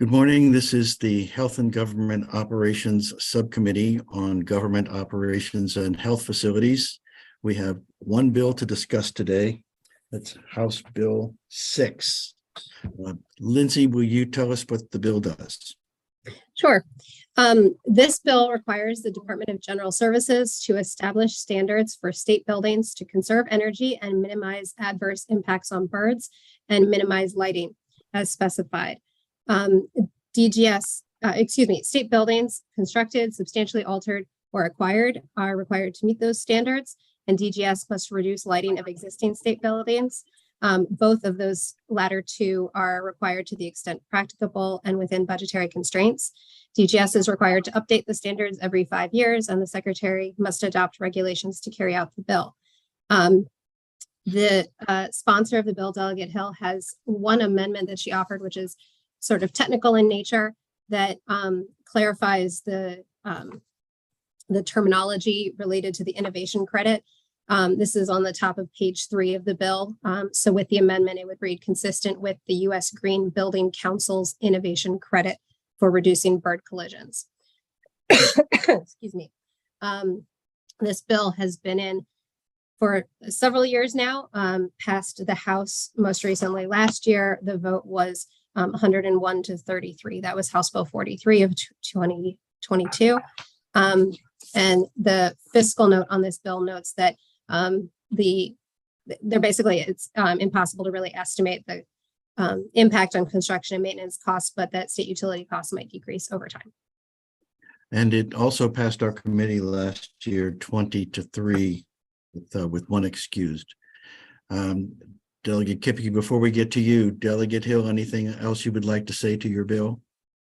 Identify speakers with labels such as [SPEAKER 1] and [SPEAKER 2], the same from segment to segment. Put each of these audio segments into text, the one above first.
[SPEAKER 1] Good morning. This is the Health and Government Operations Subcommittee on Government Operations and Health Facilities. We have one bill to discuss today. That's House Bill 6. Lindsay, will you tell us what the bill does?
[SPEAKER 2] Sure. This bill requires the Department of General Services to establish standards for state buildings to conserve energy and minimize adverse impacts on birds and minimize lighting as specified. State buildings constructed, substantially altered, or acquired are required to meet those standards, and DGS must reduce lighting of existing state buildings. Both of those latter two are required to the extent practicable and within budgetary constraints. DGS is required to update the standards every 5 years, and the Secretary must adopt regulations to carry out the bill. The sponsor of the bill, Delegate Hill, has one amendment that she offered, which is sort of technical in nature, that clarifies the terminology related to the innovation credit. This is on the top of page 3 of the bill. So with the amendment, it would read consistent with the U.S. Green Building Council's innovation credit for reducing bird collisions. Excuse me. This bill has been in for several years now, passed the House most recently last year. The vote was 101 to 33. That was House Bill 43 of 2022. And the fiscal note on this bill notes that it's impossible to really estimate the impact on construction and maintenance costs, but that state utility costs might decrease over time.
[SPEAKER 1] And it also passed our committee last year 20 to 3 with one excused. Delegate Kipke, before we get to you, Delegate Hill, anything else you would like to say to your bill?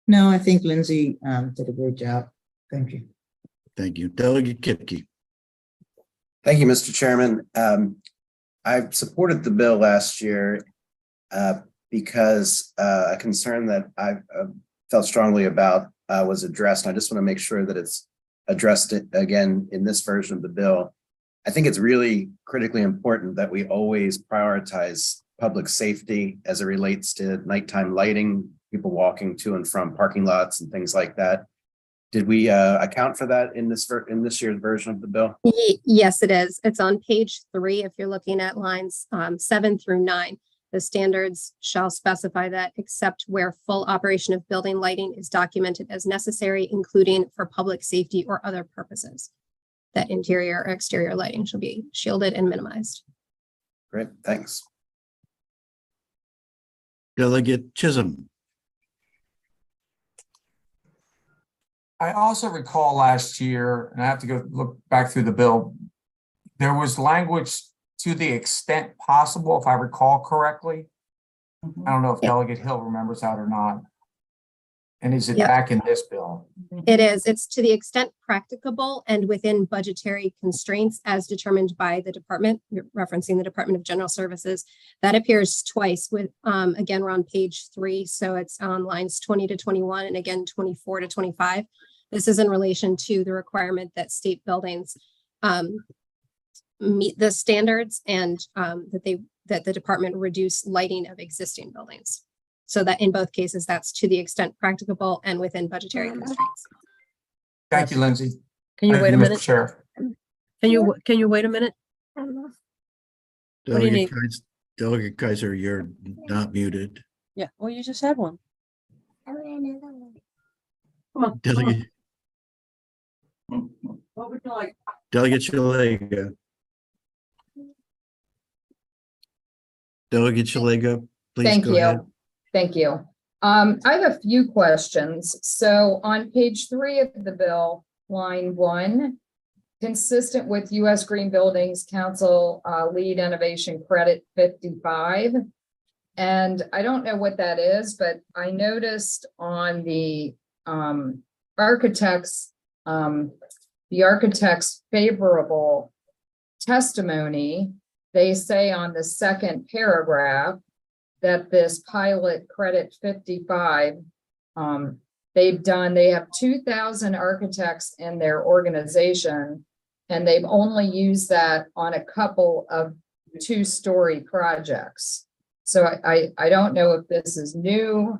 [SPEAKER 3] No, I think Lindsay did a great job. Thank you.
[SPEAKER 1] Thank you. Delegate Kipke.
[SPEAKER 4] Thank you, Mr. Chairman. I supported the bill last year because a concern that I felt strongly about was addressed. I just want to make sure that it's addressed again in this version of the bill. I think it's really critically important that we always prioritize public safety as it relates to nighttime lighting, people walking to and from parking lots and things like that. Did we account for that in this year's version of the bill?
[SPEAKER 2] Yes, it is. It's on page 3. If you're looking at lines 7 through 9, the standards shall specify that except where full operation of building lighting is documented as necessary, including for public safety or other purposes, that interior or exterior lighting shall be shielded and minimized.
[SPEAKER 4] Great, thanks.
[SPEAKER 1] Delegate Chisholm.
[SPEAKER 5] I also recall last year, and I have to go look back through the bill, there was language to the extent possible, if I recall correctly. I don't know if Delegate Hill remembers that or not. And is it back in this bill?
[SPEAKER 2] It is. It's to the extent practicable and within budgetary constraints as determined by the department. You're referencing the Department of General Services. That appears twice with, again, we're on page 3. So it's on lines 20 to 21 and again, 24 to 25. This is in relation to the requirement that state buildings meet the standards and that the department reduce lighting of existing buildings. So that in both cases, that's to the extent practicable and within budgetary constraints.
[SPEAKER 5] Thank you, Lindsay.
[SPEAKER 6] Can you wait a minute?
[SPEAKER 5] Chair.
[SPEAKER 6] Can you wait a minute? What do you need?
[SPEAKER 1] Delegate Kaiser, you're not muted.
[SPEAKER 6] Yeah, well, you just had one. Come on.
[SPEAKER 1] Delegate,
[SPEAKER 6] What would you like?
[SPEAKER 1] Delegate Shalega. Delegate Shalega, please
[SPEAKER 7] Thank
[SPEAKER 1] go
[SPEAKER 7] you.
[SPEAKER 1] ahead.
[SPEAKER 7] Thank you. I have a few questions. So on page 3 of the bill, line 1, consistent with U.S. Green Buildings Council Lead Innovation Credit 55. And I don't know what that is, but I noticed on the architect's favorable testimony, they say on the second paragraph that this pilot credit 55, they have 2,000 architects in their organization, and they've only used that on a couple of 2-story projects. So I don't know if this is new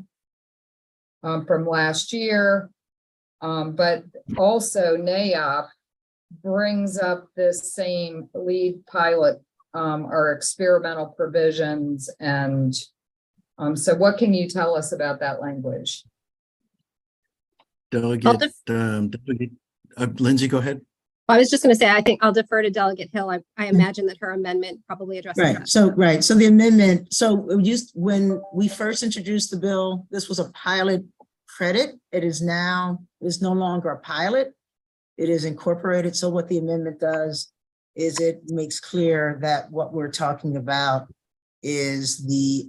[SPEAKER 7] from last year. But also NAIOP brings up this same lead pilot, or experimental provisions. And so what can you tell us about that language?
[SPEAKER 1] Delegate, Lindsay, go ahead.
[SPEAKER 2] I was just going to say, I think I'll defer to Delegate Hill. I imagine that her amendment probably addresses
[SPEAKER 3] Right,
[SPEAKER 2] that.
[SPEAKER 3] so the amendment, when we first introduced the bill, this was a pilot credit. It is no longer a pilot. It is incorporated. So what the amendment does is it makes clear that what we're talking about is the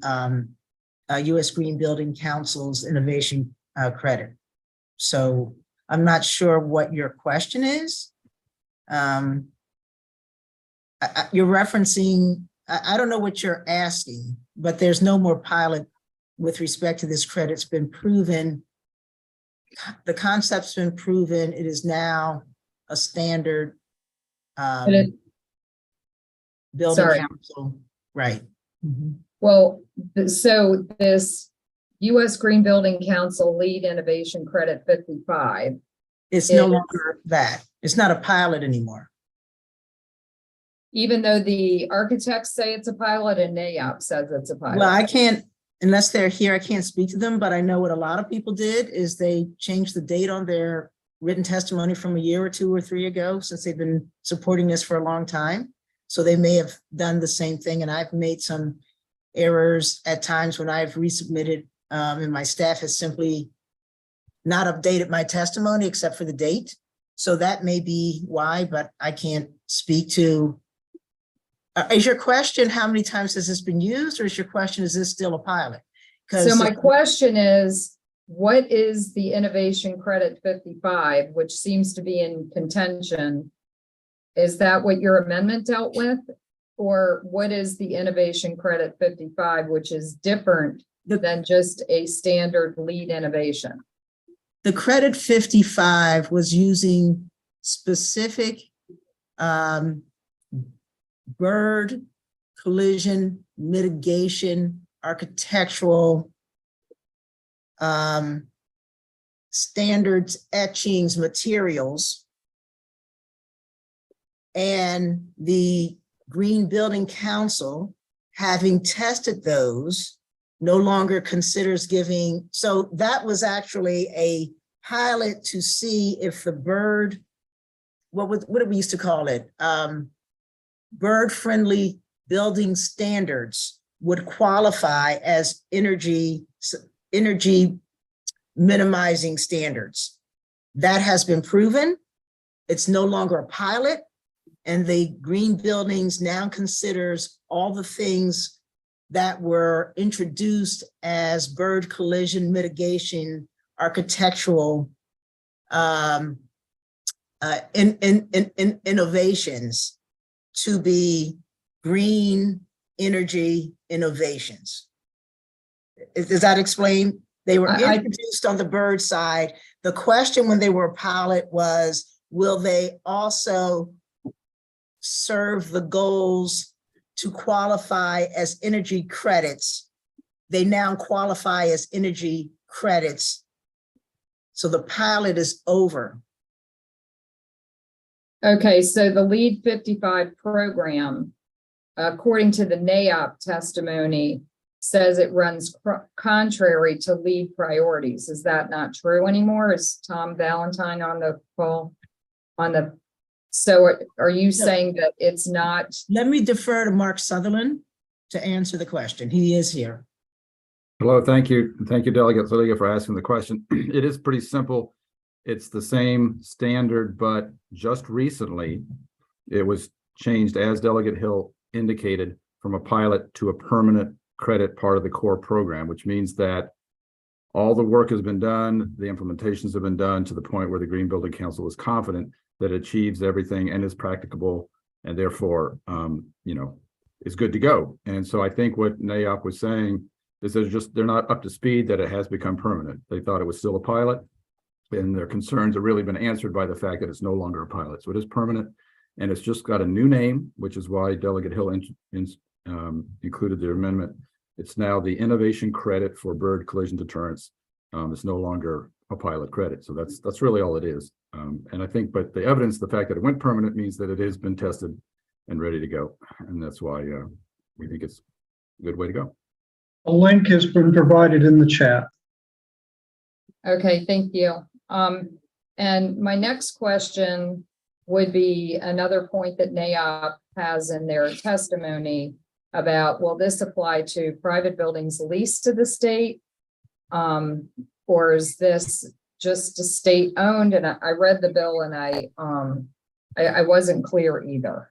[SPEAKER 3] U.S. Green Building Council's innovation credit. So I'm not sure what your question is. You're referencing, I don't know what you're asking, but there's no more pilot with respect to this credit. It's been proven. The concept's been proven. It is now a standard building
[SPEAKER 7] Sorry.
[SPEAKER 3] council, right?
[SPEAKER 7] Well, so this U.S. Green Building Council Lead Innovation Credit 55.
[SPEAKER 3] It's no longer that. It's not a pilot anymore.
[SPEAKER 7] Even though the architects say it's a pilot and NAIOP says it's a pilot.
[SPEAKER 3] Well, I can't, unless they're here, I can't speak to them, but I know what a lot of people did is they changed the date on their written testimony from a year or 2 or 3 ago, since they've been supporting this for a long time. So they may have done the same thing, and I've made some errors at times when I've resubmitted, and my staff has simply not updated my testimony except for the date. So that may be why, but I can't speak to. Is your question, how many times has this been used, or is your question, is this still a pilot?
[SPEAKER 7] So my question is, what is the Innovation Credit 55, which seems to be in contention? Is that what your amendment dealt with? Or what is the Innovation Credit 55, which is different than just a standard lead innovation?
[SPEAKER 3] The credit 55 was using specific bird collision mitigation architectural standards, etchings, materials. And the Green Building Council, having tested those, no longer considers giving. So that was actually a pilot to see if the bird, what did we used to call it? Bird-friendly building standards would qualify as energy minimizing standards. That has been proven. It's no longer a pilot, and the Green Buildings now considers all the things that were introduced as bird collision mitigation architectural innovations to be green energy innovations. Does that explain? They were introduced on the bird side. The question when they were a pilot was, will they also serve the goals to qualify as energy credits? They now qualify as energy credits. So the pilot is over.
[SPEAKER 7] Okay, so the LEED 55 program, according to the NAIOP testimony, says it runs contrary to LEED priorities. Is that not true anymore? Is Tom Valentine on the call? So are you saying that it's not?
[SPEAKER 3] Let me defer to Mark Sutherland to answer the question. He is here.
[SPEAKER 8] Hello, thank you. Thank you, Delegate Zuniga, for asking the question. It is pretty simple. It's the same standard, but just recently it was changed, as Delegate Hill indicated, from a pilot to a permanent credit part of the core program, which means that all the work has been done, the implementations have been done to the point where the Green Building Council is confident that it achieves everything and is practicable, and therefore, is good to go. And so I think what NAIOP was saying is they're not up to speed, that it has become permanent. They thought it was still a pilot, and their concerns have really been answered by the fact that it's no longer a pilot. So it is permanent, and it's just got a new name, which is why Delegate Hill included their amendment. It's now the Innovation Credit for Bird Collision Deterrence. It's no longer a pilot credit. So that's really all it is. And I think, but the evidence, the fact that it went permanent means that it has been tested and ready to go. And that's why we think it's a good way to go.
[SPEAKER 9] A link has been provided in the chat.
[SPEAKER 7] Okay, thank you. And my next question would be another point that NAIOP has in their testimony about, will this apply to private buildings leased to the state? Or is this just a state owned? And I read the bill and I wasn't clear either.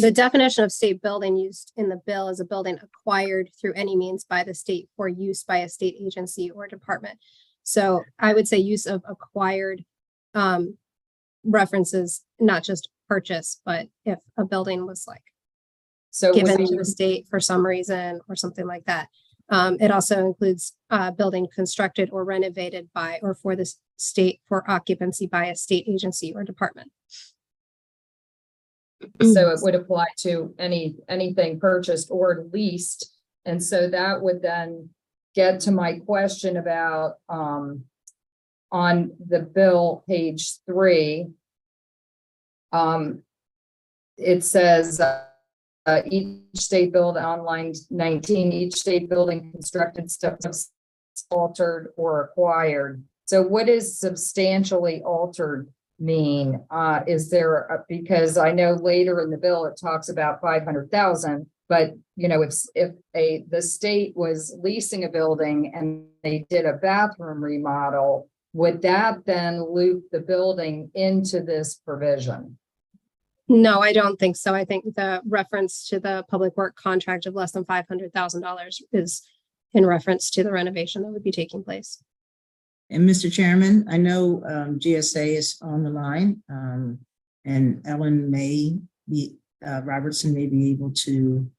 [SPEAKER 2] The definition of state building used in the bill is a building acquired through any means by the state for use by a state agency or department. So I would say use of acquired references, not just purchase, but if a building was like
[SPEAKER 7] So
[SPEAKER 2] given
[SPEAKER 7] would
[SPEAKER 2] to
[SPEAKER 7] we-
[SPEAKER 2] the state for some reason or something like that. It also includes building constructed or renovated by or for the state for occupancy by a state agency or department.
[SPEAKER 7] So it would apply to anything purchased or leased. And so that would then get to my question about, on the bill, page 3. It says, each state build on line 19, each state building constructed, steps altered or acquired. So what is substantially altered mean? Is there because I know later in the bill it talks about 500,000, but you know, if the state was leasing a building and they did a bathroom remodel, would that then loop the building into this provision?
[SPEAKER 2] No, I don't think so. I think the reference to the public work contract of less than $500,000 is in reference to the renovation that would be taking place.
[SPEAKER 3] And Mr. Chairman, I know GSA is on the line, and Ellen may be, Robertson may be able to,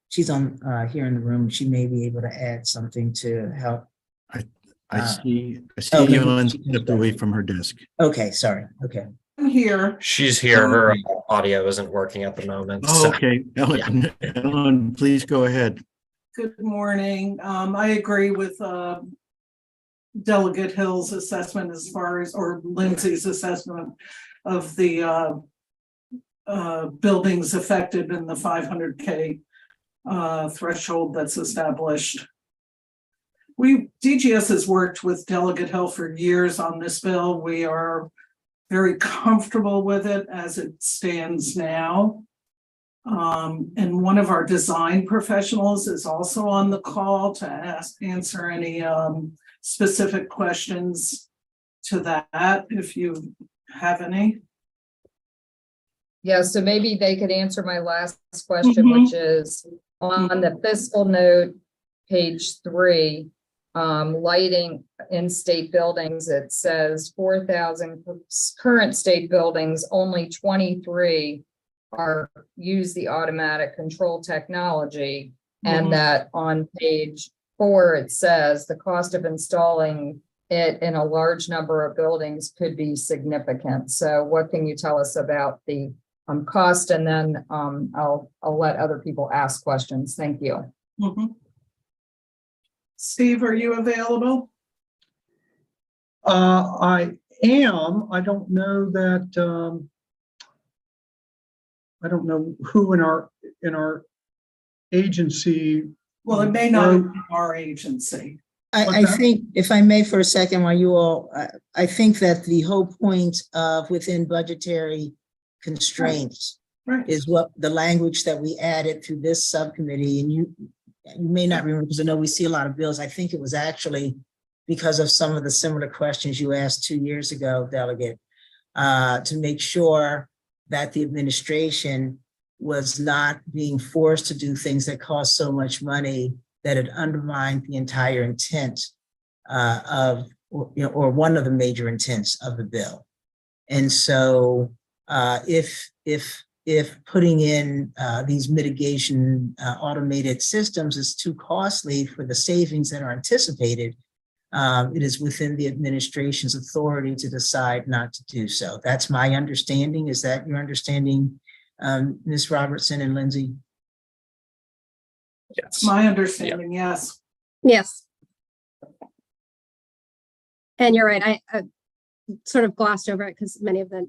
[SPEAKER 3] she's on here in the room, she may be able to add something to help.
[SPEAKER 1] I see
[SPEAKER 3] okay.
[SPEAKER 1] Ellen stepped away from her desk.
[SPEAKER 3] Okay, sorry, okay.
[SPEAKER 9] I'm here.
[SPEAKER 10] She's here. Her audio isn't working at the moment.
[SPEAKER 1] Oh,
[SPEAKER 10] so-
[SPEAKER 1] okay. Ellen, please go ahead.
[SPEAKER 9] Good morning. I agree with Delegate Hill's assessment as far as, or Lindsay's assessment of the buildings affected in the 500K threshold that's established. DGS has worked with Delegate Hill for years on this bill. We are very comfortable with it as it stands now. And one of our design professionals is also on the call to answer any specific questions to that, if you have any.
[SPEAKER 7] Yeah, so maybe they could answer my last question, which is on the fiscal note, page 3, lighting in state buildings, it says 4,000 current state buildings, only 23 use the automatic control technology. And that on page 4, it says the cost of installing it in a large number of buildings could be significant. So what can you tell us about the cost? And then I'll let other people ask questions. Thank you.
[SPEAKER 9] Steve, are you available?
[SPEAKER 11] I am. I don't know that. I don't know who in our agency.
[SPEAKER 9] Well, it may not be our agency.
[SPEAKER 3] I think, if I may for a second, while you all, I think that the whole point of within budgetary constraints
[SPEAKER 9] Right.
[SPEAKER 3] is what the language that we added through this subcommittee, and you may not remember, because I know we see a lot of bills. I think it was actually because of some of the similar questions you asked 2 years ago, Delegate, to make sure that the administration was not being forced to do things that cost so much money that it undermined the entire intent or one of the major intents of the bill. And so if putting in these mitigation automated systems is too costly for the savings that are anticipated, it is within the administration's authority to decide not to do so. That's my understanding. Is that your understanding, Ms. Robertson and Lindsay?
[SPEAKER 10] Yes.
[SPEAKER 9] My understanding, yes.
[SPEAKER 2] Yes. And you're right, I sort of glossed over it because many of the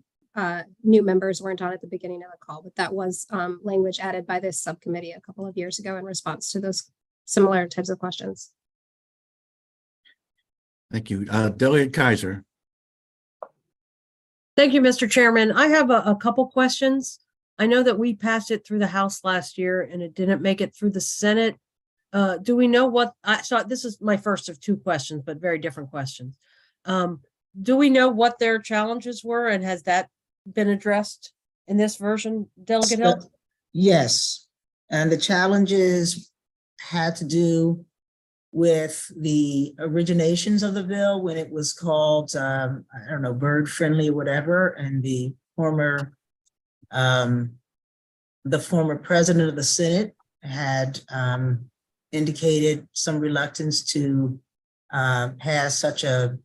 [SPEAKER 2] new members weren't on at the beginning of the call, but that was language added by this subcommittee a couple of years ago in response to those similar types of questions.
[SPEAKER 1] Thank you. Delegate Kaiser.
[SPEAKER 6] Thank you, Mr. Chairman. I have a couple questions. I know that we passed it through the House last year and it didn't make it through the Senate. Do we know what, so this is my first of two questions, but very different questions. Do we know what their challenges were and has that been addressed in this version, Delegate Hill?
[SPEAKER 3] Yes, and the challenges had to do with the originations of the bill when it was called, I don't know, bird friendly or whatever, and the former president of the Senate had indicated some reluctance to pass such a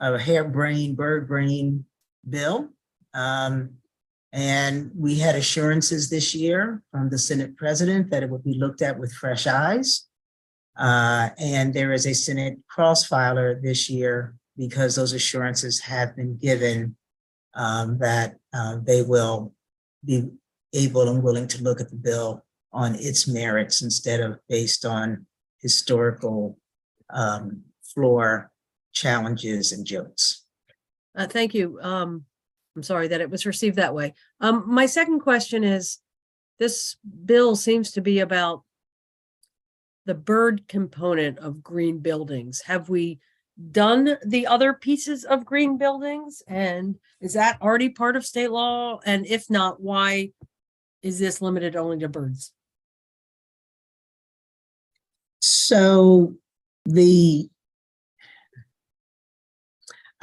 [SPEAKER 3] harebrained, bird brain bill. And we had assurances this year from the Senate president that it would be looked at with fresh eyes. And there is a Senate cross-filer this year because those assurances have been given that they will be able and willing to look at the bill on its merits instead of based on historical floor challenges and jokes.
[SPEAKER 6] Thank you. I'm sorry that it was received that way. My second question is, this bill seems to be about the bird component of green buildings. Have we done the other pieces of green buildings? And is that already part of state law? And if not, why is this limited only to birds?
[SPEAKER 3] So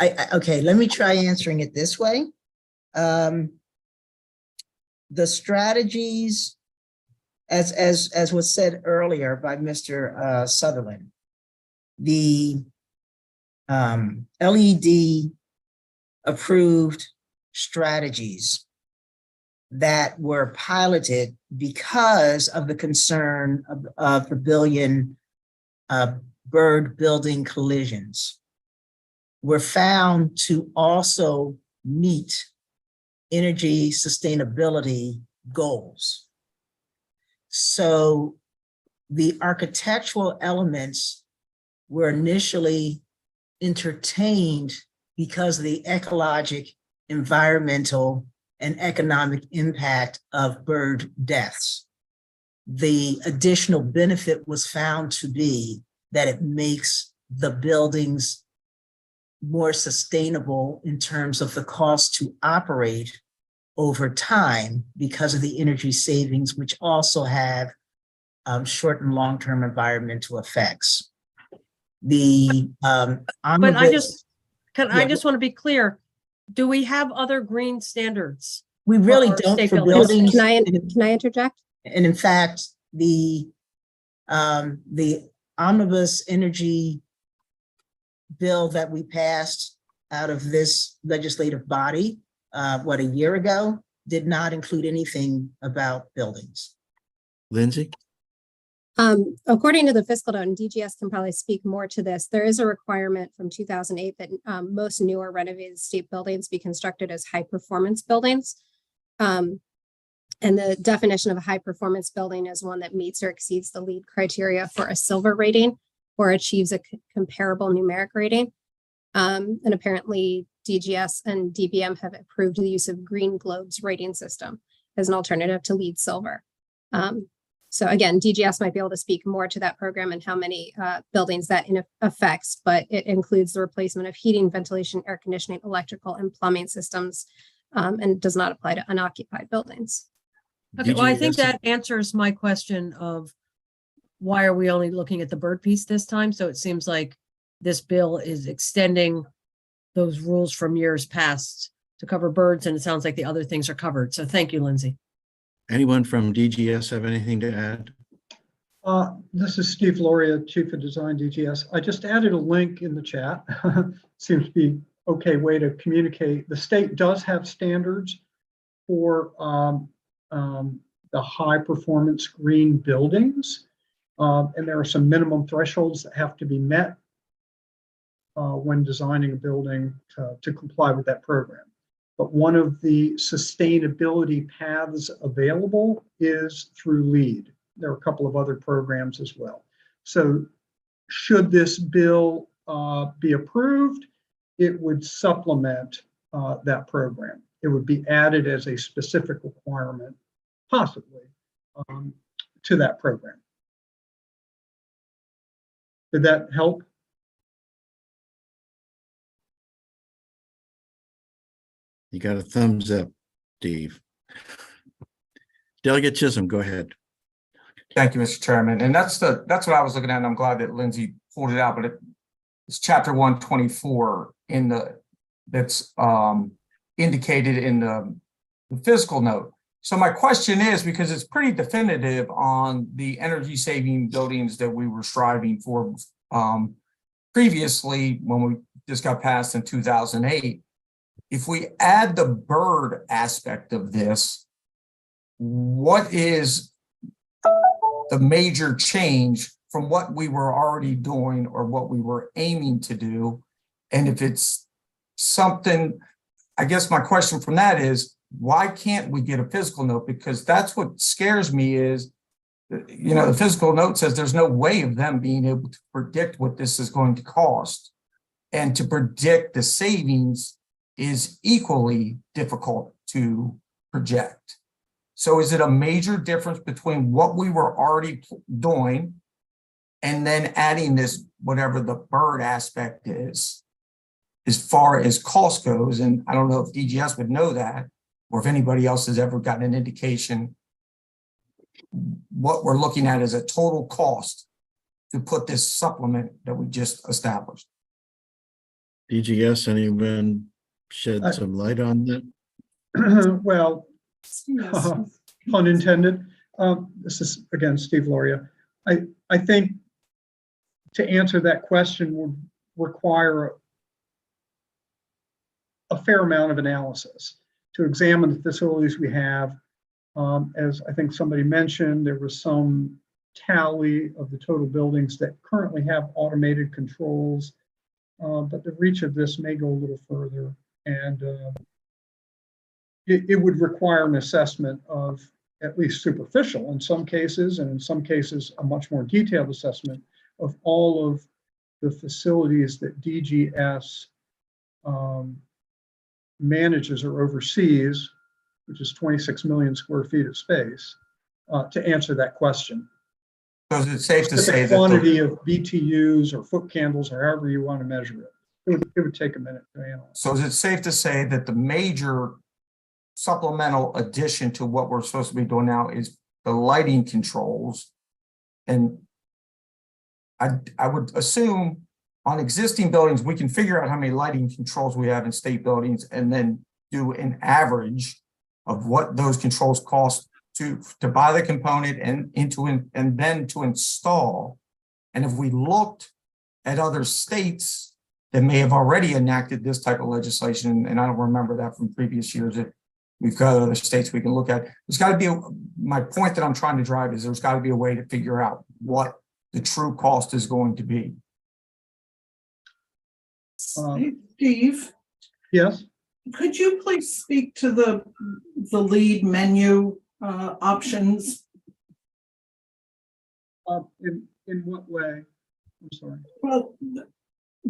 [SPEAKER 3] okay, let me try answering it this way. The strategies, as was said earlier by Mr. Sutherland, the LED approved strategies that were piloted because of the concern of the billion bird building collisions were found to also meet energy sustainability goals. So the architectural elements were initially entertained because of the ecologic, environmental, and economic impact of bird deaths. The additional benefit was found to be that it makes the buildings more sustainable in terms of the cost to operate over time because of the energy savings, which also have short and long-term environmental effects. The
[SPEAKER 6] But I just want to be clear. Do we have other green standards?
[SPEAKER 3] we really
[SPEAKER 6] or
[SPEAKER 3] don't
[SPEAKER 6] state
[SPEAKER 3] for
[SPEAKER 6] buildings.
[SPEAKER 3] buildings.
[SPEAKER 2] Can I interject?
[SPEAKER 3] And in fact, the omnibus energy bill that we passed out of this legislative body, a year ago, did not include anything about buildings.
[SPEAKER 1] Lindsay?
[SPEAKER 2] According to the fiscal note, and DGS can probably speak more to this, there is a requirement from 2008 that most newer renovated state buildings be constructed as high performance buildings. And the definition of a high performance building is one that meets or exceeds the LEED criteria for a silver rating or achieves a comparable numeric rating. And apparently DGS and DBM have approved the use of Green Globe's rating system as an alternative to LEED silver. So again, DGS might be able to speak more to that program and how many buildings that affects, but it includes the replacement of heating, ventilation, air conditioning, electrical, and plumbing systems, and does not apply to unoccupied buildings.
[SPEAKER 6] Okay, well, I think
[SPEAKER 1] DGS
[SPEAKER 6] that answers my question of why are we only looking at the bird piece this time? So it seems like this bill is extending those rules from years past to cover birds, and it sounds like the other things are covered. So thank you, Lindsay.
[SPEAKER 1] Anyone from DGS have anything to add?
[SPEAKER 11] This is Steve Loria, Chief of Design, DGS. I just added a link in the chat. Seems to be okay way to communicate. The state does have standards for the high performance green buildings. And there are some minimum thresholds that have to be met when designing a building to comply with that program. But one of the sustainability paths available is through LEED. There are a couple of other programs as well. So should this bill be approved, it would supplement that program. It would be added as a specific requirement, possibly, to that program. Did that help?
[SPEAKER 1] You got a thumbs up, Steve. Delegate Chisholm, go ahead.
[SPEAKER 5] Thank you, Mr. Chairman. And that's what I was looking at, and I'm glad that Lindsay pulled it out, but it's chapter 124 that's indicated in the fiscal note. So my question is, because it's pretty definitive on the energy saving buildings that we were striving for previously when we just got passed in 2008, if we add the bird aspect of this, what is the major change from what we were already doing or what we were aiming to do? And if it's something, I guess my question from that is, why can't we get a physical note? Because that's what scares me is, the physical note says there's no way of them being able to predict what this is going to cost. And to predict the savings is equally difficult to project. So is it a major difference between what we were already doing and then adding this, whatever the bird aspect is, as far as cost goes? And I don't know if DGS would know that, or if anybody else has ever gotten an indication what we're looking at as a total cost to put this supplement that we just established.
[SPEAKER 1] DGS, anyone shed some light on that?
[SPEAKER 11] Well, pun intended. This is, again, Steve Loria. I think to answer that question would require a fair amount of analysis to examine the facilities we have. As I think somebody mentioned, there was some tally of the total buildings that currently have automated controls, but the reach of this may go a little further, and it would require an assessment of, at least superficial in some cases, and in some cases a much more detailed assessment of all of the facilities that DGS manages or oversees, which is 26 million square feet of space, to answer that question.
[SPEAKER 5] So is it safe to say
[SPEAKER 11] The
[SPEAKER 5] that
[SPEAKER 11] quantity of BTUs or foot candles, or however you want to measure it, it would take a minute to analyze.
[SPEAKER 5] So is it safe to say that the major supplemental addition to what we're supposed to be doing now is the lighting controls? And I would assume on existing buildings, we can figure out how many lighting controls we have in state buildings and then do an average of what those controls cost to buy the component and then to install. And if we looked at other states that may have already enacted this type of legislation, and I don't remember that from previous years, if we've got other states we can look at, there's got to be my point that I'm trying to drive is there's got to be a way to figure out what the true cost is going to be.
[SPEAKER 9] Steve,
[SPEAKER 11] Yes.
[SPEAKER 9] could you please speak to the LEED menu options?
[SPEAKER 11] In what way? I'm sorry.
[SPEAKER 9] Well,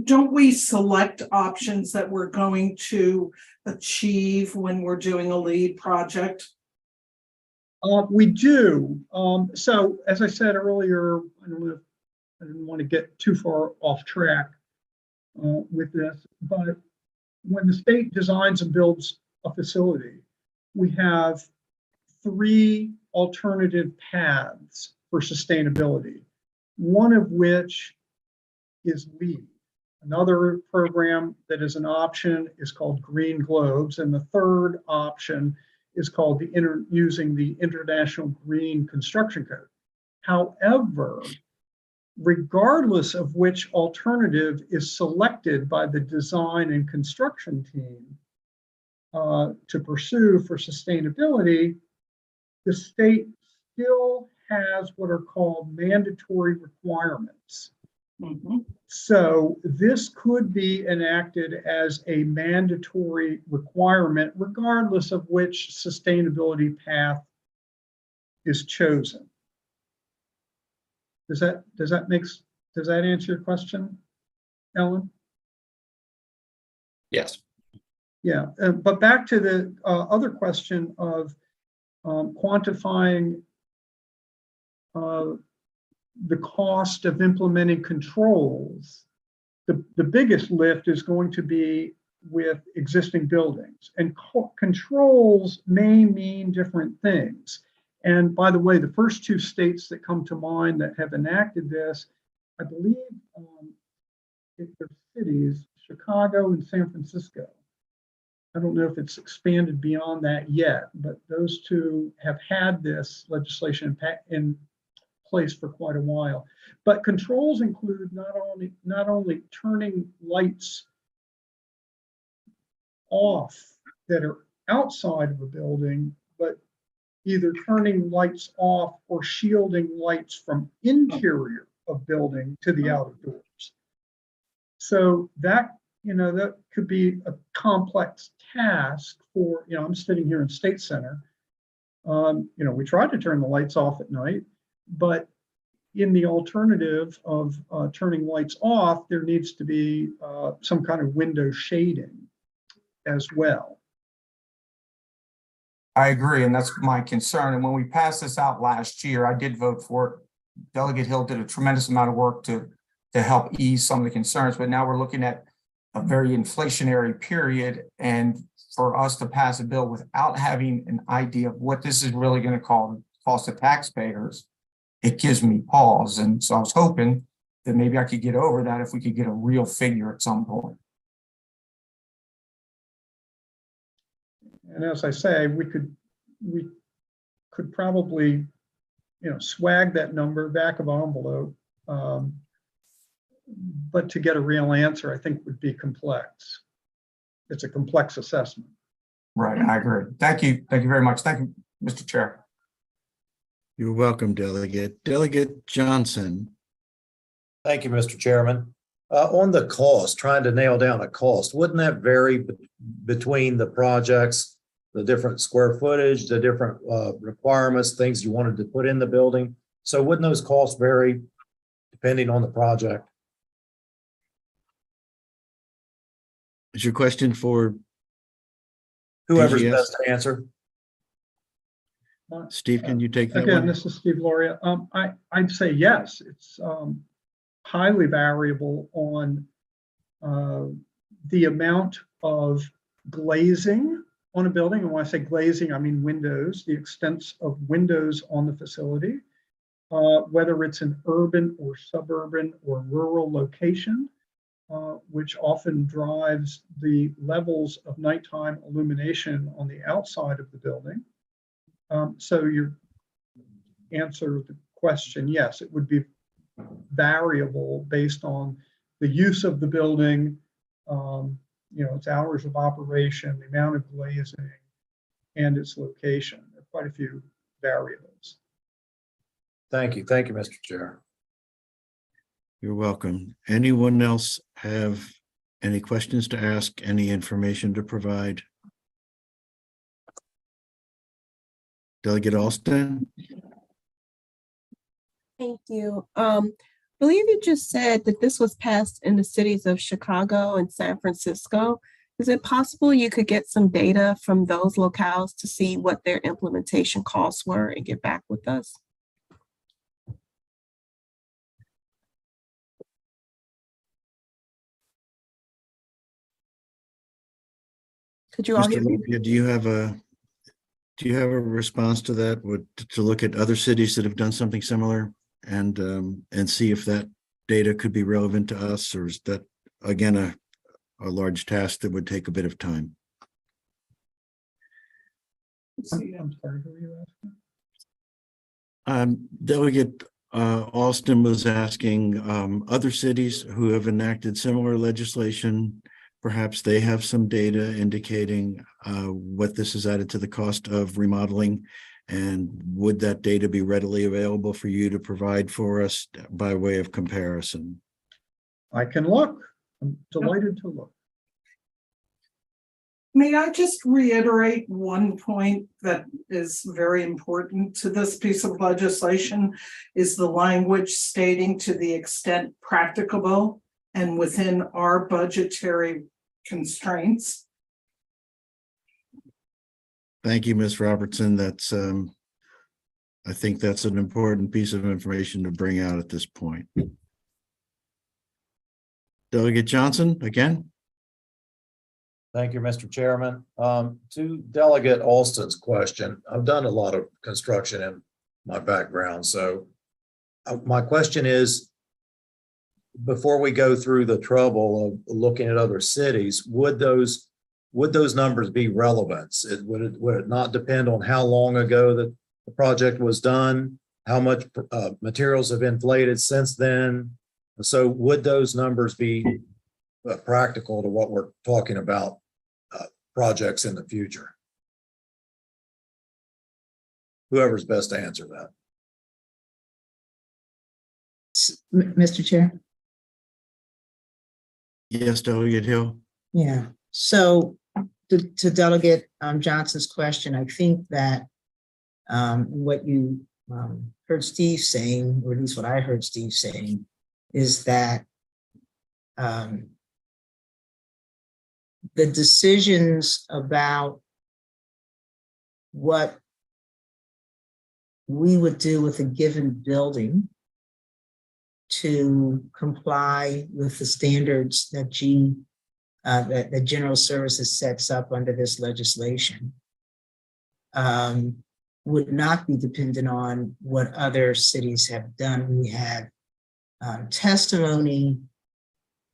[SPEAKER 9] don't we select options that we're going to achieve when we're doing a LEED project?
[SPEAKER 11] We do. So as I said earlier, I didn't want to get too far off track with this, but when the state designs and builds a facility, we have 3 alternative paths for sustainability, one of which is LEED. Another program that is an option is called Green Globes, and the third option is called using the International Green Construction Code. However, regardless of which alternative is selected by the design and construction team to pursue for sustainability, the state still has what are called mandatory requirements.
[SPEAKER 9] Mhm.
[SPEAKER 11] So this could be enacted as a mandatory requirement, regardless of which sustainability path is chosen. Does that answer your question, Ellen?
[SPEAKER 10] Yes.
[SPEAKER 11] Yeah, but back to the other question of quantifying the cost of implementing controls. The biggest lift is going to be with existing buildings, and controls may mean different things. And by the way, the first two states that come to mind that have enacted this, I believe they're cities, Chicago and San Francisco. I don't know if it's expanded beyond that yet, but those two have had this legislation in place for quite a while. But controls include not only turning lights off that are outside of a building, but either turning lights off or shielding lights from interior of building to the outer doors. So that could be a complex task for, I'm sitting here in State Center. We try to turn the lights off at night, but in the alternative of turning lights off, there needs to be some kind of window shading as well.
[SPEAKER 5] I agree, and that's my concern. And when we passed this out last year, I did vote for it. Delegate Hill did a tremendous amount of work to help ease some of the concerns, but now we're looking at a very inflationary period, and for us to pass a bill without having an idea of what this is really going to cost the taxpayers, it gives me pause. And so I was hoping that maybe I could get over that if we could get a real figure at some point.
[SPEAKER 11] And as I say, we could probably, swag that number back of an envelope. But to get a real answer, I think would be complex. It's a complex assessment.
[SPEAKER 5] Right, I agree. Thank you. Thank you very much. Thank you, Mr. Chair.
[SPEAKER 1] You're welcome, Delegate. Delegate Johnson.
[SPEAKER 12] Thank you, Mr. Chairman. On the cost, trying to nail down a cost, wouldn't that vary between the projects, the different square footage, the different requirements, things you wanted to put in the building? So wouldn't those costs vary depending on the project?
[SPEAKER 1] Is your question for
[SPEAKER 12] Whoever's
[SPEAKER 1] DGS?
[SPEAKER 12] best to answer.
[SPEAKER 1] Steve, can you take that
[SPEAKER 11] Again,
[SPEAKER 1] one?
[SPEAKER 11] this is Steve Loria. I'd say yes. It's highly variable on the amount of glazing on a building. And when I say glazing, I mean windows, the extent of windows on the facility, whether it's an urban or suburban or rural location, which often drives the levels of nighttime illumination on the outside of the building. So your answer to the question, yes, it would be variable based on the use of the building, its hours of operation, the amount of glazing, and its location. There are quite a few variables.
[SPEAKER 12] Thank you. Thank you, Mr. Chair.
[SPEAKER 1] You're welcome. Anyone else have any questions to ask, any information to provide? Delegate Alston?
[SPEAKER 13] Thank you. Believe you just said that this was passed in the cities of Chicago and San Francisco. Is it possible you could get some data from those locales to see what their implementation costs were and get back with us? Could you all hear
[SPEAKER 1] Mr.
[SPEAKER 13] me?
[SPEAKER 1] Lopia, do you have a response to that? To look at other cities that have done something similar and see if that data could be relevant to us, or is that again a large task that would take a bit of time?
[SPEAKER 11] I'm sorry, who are you asking?
[SPEAKER 1] Delegate Alston was asking other cities who have enacted similar legislation. Perhaps they have some data indicating what this has added to the cost of remodeling, And would that data be readily available for you to provide for us by way of comparison?
[SPEAKER 11] I can look. I'm delighted to look.
[SPEAKER 9] May I just reiterate one point that is very important to this piece of legislation is the language stating to the extent practicable and within our budgetary constraints.
[SPEAKER 1] Thank you, Ms. Robertson. That's, I think that's an important piece of information to bring out at this point. Delegate Johnson, again.
[SPEAKER 12] Thank you, Mr. Chairman. To Delegate Alston's question, I've done a lot of construction in my background, so my question is, before we go through the trouble of looking at other cities, would those numbers be relevant? Would it not depend on how long ago that the project was done, how much materials have inflated since then? So would those numbers be practical to what we're talking about, projects in the future? Whoever's best to answer that.
[SPEAKER 3] Mr. Chair?
[SPEAKER 1] Yes, Delegate Hill.
[SPEAKER 3] Yeah, so to Delegate Johnson's question, I think that what you heard Steve saying, or at least what I heard Steve saying, is that the decisions about what we would do with a given building to comply with the standards that that General Services sets up under this legislation would not be dependent on what other cities have done. We have testimony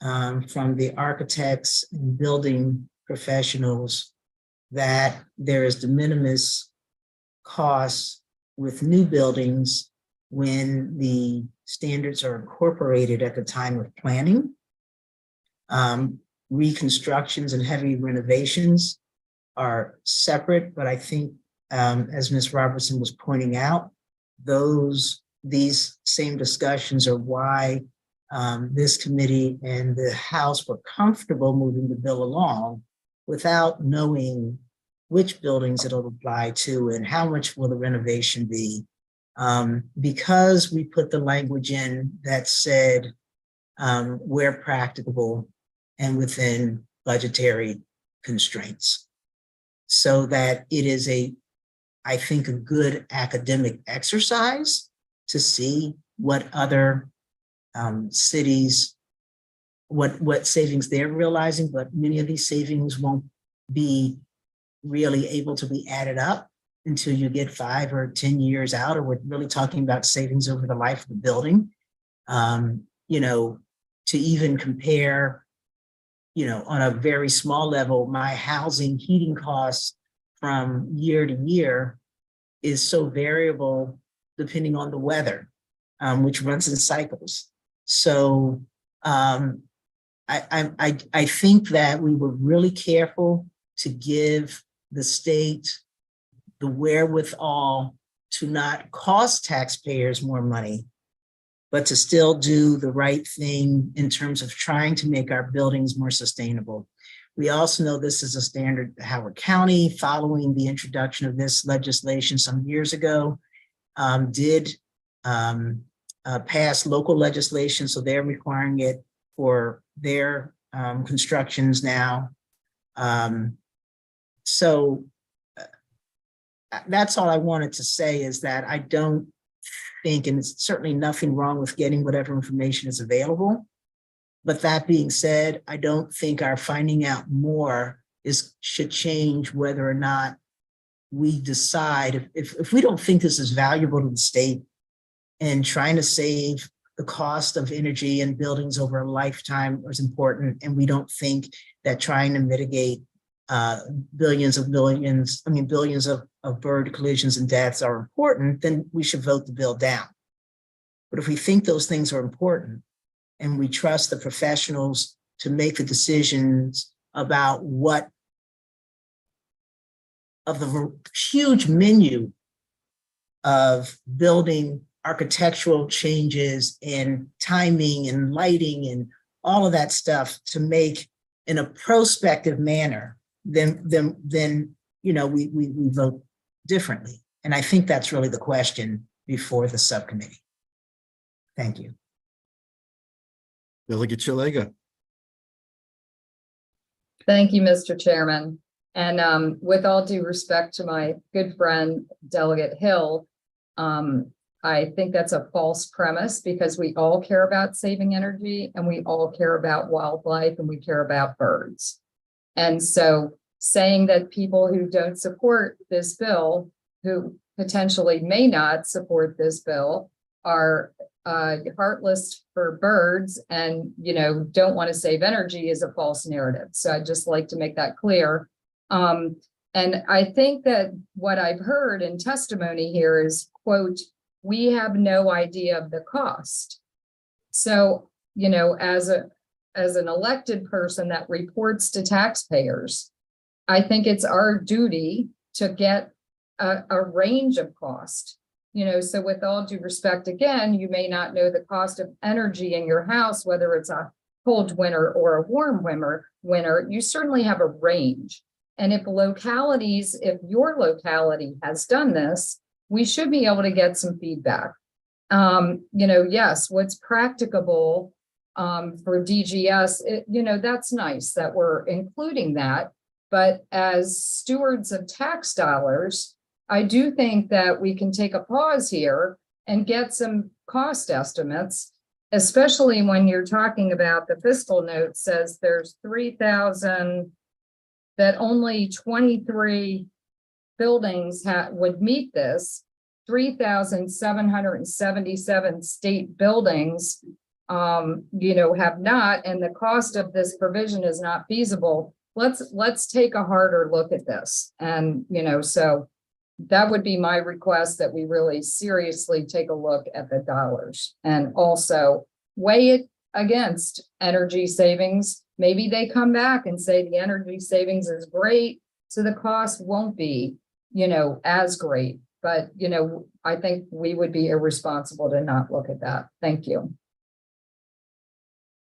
[SPEAKER 3] from the architects and building professionals that there is de minimis costs with new buildings when the standards are incorporated at the time of planning. Reconstructions and heavy renovations are separate, but I think, as Ms. Robertson was pointing out, these same discussions are why this committee and the House were comfortable moving the bill along without knowing which buildings it'll apply to and how much will the renovation be. Because we put the language in that said where practicable and within budgetary constraints, so that it is I think, a good academic exercise to see what other cities, what savings they're realizing, but many of these savings won't be really able to be added up until you get 5 or 10 years out, or we're really talking about savings over the life of the building. To even compare, on a very small level, my housing heating costs from year to year is so variable depending on the weather, which runs in cycles. So I think that we were really careful to give the state the wherewithal to not cost taxpayers more money, but to still do the right thing in terms of trying to make our buildings more sustainable. We also know this is a standard. Howard County, following the introduction of this legislation some years ago, did pass local legislation, so they're requiring it for their constructions now. So that's all I wanted to say, is that I don't think, and it's certainly nothing wrong with getting whatever information is available. But that being said, I don't think our finding out more should change whether or not we decide, if we don't think this is valuable to the state and trying to save the cost of energy and buildings over a lifetime is important, and we don't think that trying to mitigate billions of bird collisions and deaths are important, then we should vote the bill down. But if we think those things are important, and we trust the professionals to make the decisions about what of the huge menu of building architectural changes and timing and lighting and all of that stuff to make in a prospective manner, then we vote differently. And I think that's really the question before the subcommittee. Thank you.
[SPEAKER 1] Delegate Chalega.
[SPEAKER 7] Thank you, Mr. Chairman. And with all due respect to my good friend Delegate Hill, I think that's a false premise because we all care about saving energy and we all care about wildlife and we care about birds. And so saying that people who don't support this bill, who potentially may not support this bill, are heartless for birds and, don't want to save energy is a false narrative. So I'd just like to make that clear. And I think that what I've heard in testimony here is, quote, "We have no idea of the cost." So, as an elected person that reports to taxpayers, I think it's our duty to get a range of cost. So with all due respect, again, you may not know the cost of energy in your house, whether it's a cold winter or a warm winter, you certainly have a range. And if your locality has done this, we should be able to get some feedback. Yes, what's practicable for DGS, that's nice that we're including that. But as stewards of tax dollars, I do think that we can take a pause here and get some cost estimates, especially when you're talking about the fiscal note says there's 3,000, that only 23 buildings would meet this. 3,777 state buildings, have not, and the cost of this provision is not feasible. Let's take a harder look at this. And, so that would be my request, that we really seriously take a look at the dollars and also weigh it against energy savings. Maybe they come back and say the energy savings is great, so the cost won't be, as great. But, I think we would be irresponsible to not look at that. Thank you.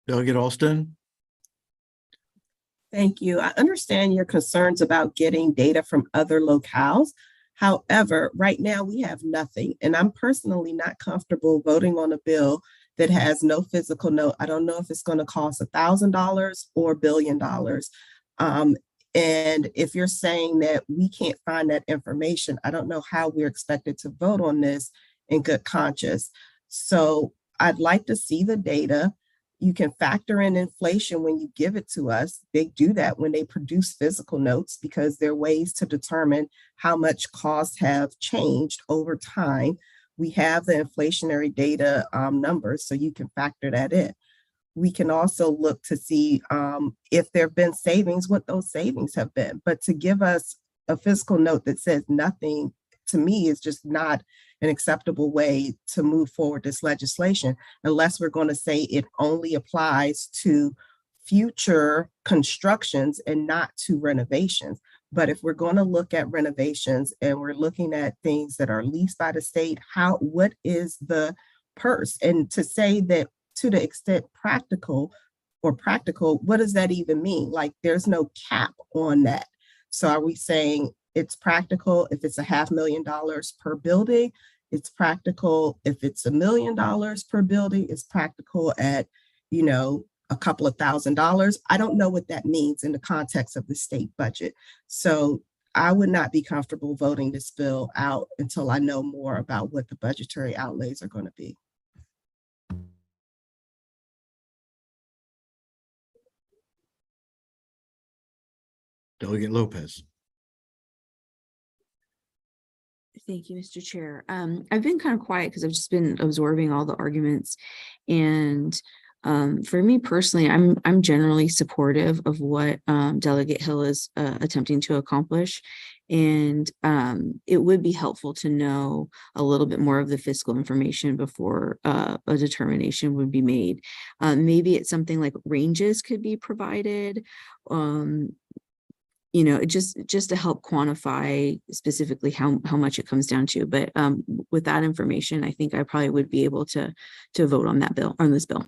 [SPEAKER 1] Delegate Alston.
[SPEAKER 13] Thank you. I understand your concerns about getting data from other locales. However, right now we have nothing, and I'm personally not comfortable voting on a bill that has no physical note. I don't know if it's going to cost $1,000 or $1 billion. And if you're saying that we can't find that information, I don't know how we're expected to vote on this in good conscience. So I'd like to see the data. You can factor in inflation when you give it to us. They do that when they produce physical notes because there are ways to determine how much costs have changed over time. We have the inflationary data numbers, so you can factor that in. We can also look to see if there have been savings, what those savings have been. But to give us a fiscal note that says nothing, to me, is just not an acceptable way to move forward this legislation, unless we're going to say it only applies to future constructions and not to renovations. But if we're going to look at renovations and we're looking at things that are leased by the state, what is the purse? And to say that to the extent practical, what does that even mean? Like, there's no cap on that. So are we saying it's practical if it's $500,000 per building? It's practical if it's $1 million per building. It's practical at, a couple of $1,000s. I don't know what that means in the context of the state budget. So I would not be comfortable voting this bill out until I know more about what the budgetary outlays are going to be.
[SPEAKER 1] Delegate Lopez.
[SPEAKER 14] Thank you, Mr. Chair. I've been kind of quiet because I've just been absorbing all the arguments. And for me personally, I'm generally supportive of what Delegate Hill is attempting to accomplish. And it would be helpful to know a little bit more of the fiscal information before a determination would be made. Maybe it's something like ranges could be provided. just to help quantify specifically how much it comes down to. But with that information, I think I probably would be able to vote on this bill.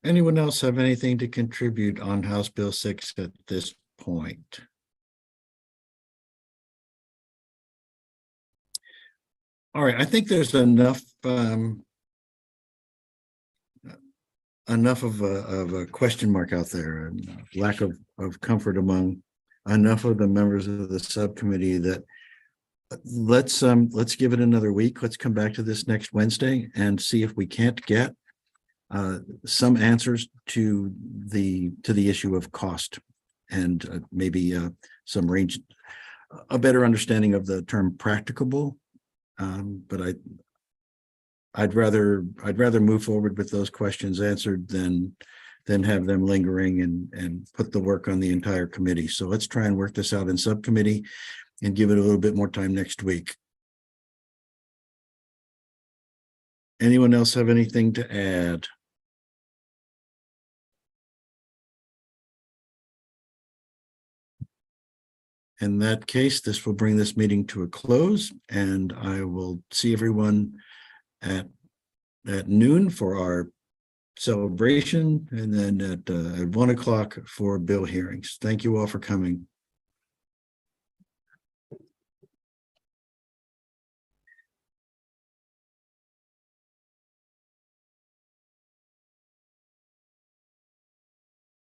[SPEAKER 1] Anyone else have anything to contribute on House Bill 6 at this point? All right, I think there's enough of a question mark out there, and lack of comfort among enough of the members of the subcommittee that let's give it another week. Let's come back to this next Wednesday and see if we can't get some answers to the issue of cost, and maybe some range, a better understanding of the term practicable. But I'd rather move forward with those questions answered than have them lingering and put the work on the entire committee. So let's try and work this out in subcommittee and give it a little bit more time next week. Anyone else have anything to add? In that case, this will bring this meeting to a close, and I will see everyone at noon for our celebration, and then at 1 o'clock for bill hearings. Thank you all for coming.